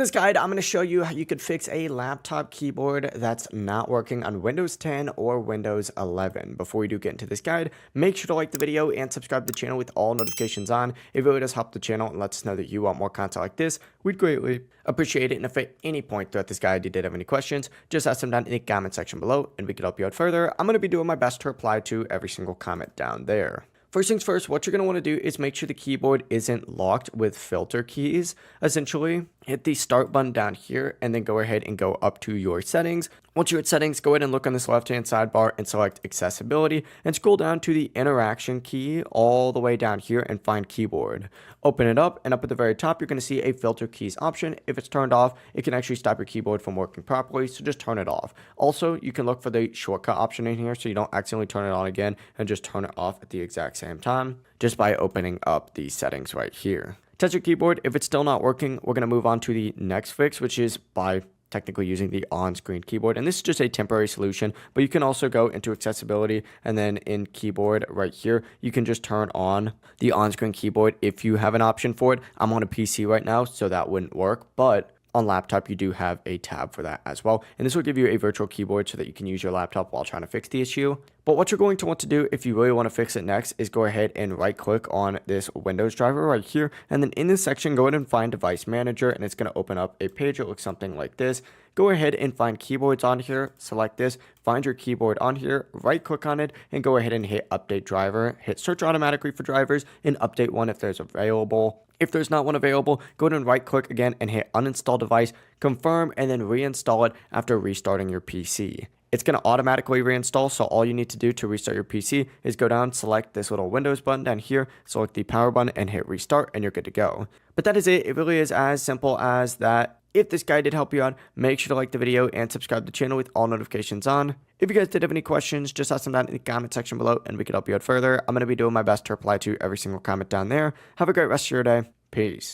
this guide, I'm going to show you how you could fix a laptop keyboard that's not working on Windows 10 or Windows 11. Before we do get into this guide, make sure to like the video and subscribe to the channel with all notifications on. It really does help the channel and lets us know that you want more content like this. We'd greatly appreciate it. And if at any point throughout this guide you did have any questions, just ask them down in the comment section below and we can help you out further. I'm going to be doing my best to reply to every single comment down there. First things first, what you're going to want to do is make sure the keyboard isn't locked with filter keys. Essentially, hit the start button down here and then go ahead and go up to your settings. Once you're at settings, go ahead and look on this left-hand sidebar and select accessibility and scroll down to the interaction key all the way down here and find keyboard. Open it up and up at the very top, you're going to see a filter keys option. If it's turned off, it can actually stop your keyboard from working properly, so just turn it off. Also, you can look for the shortcut option in here so you don't accidentally turn it on again and just turn it off at the exact same time just by opening up the settings right here. Test your keyboard. If it's still not working, we're going to move on to the next fix, which is by technically using the on-screen keyboard. And this is just a temporary solution, but you can also go into accessibility and then in keyboard right here, you can just turn on the on-screen keyboard if you have an option for it. I'm on a PC right now, so that wouldn't work, but on laptop, you do have a tab for that as well. And this will give you a virtual keyboard so that you can use your laptop while trying to fix the issue. But what you're going to want to do if you really want to fix it next is go ahead and right click on this Windows driver right here. And then in this section, go ahead and find Device Manager and it's going to open up a page that looks something like this. Go ahead and find keyboards on here, select this, find your keyboard on here, right click on it and go ahead and hit update driver, hit search automatically for drivers and update one if there's available. If there's not one available, go ahead and right click again and hit uninstall device, confirm and then reinstall it after restarting your PC. It's going to automatically reinstall, so all you need to do to restart your PC is go down, select this little Windows button down here, select the power button and hit restart and you're good to go. But that is it. It really is as simple as that. If this guide did help you out, make sure to like the video and subscribe to the channel with all notifications on. If you guys did have any questions, just ask them down in the comment section below and we can help you out further. I'm going to be doing my best to reply to every single comment down there. Have a great rest of your day. Peace.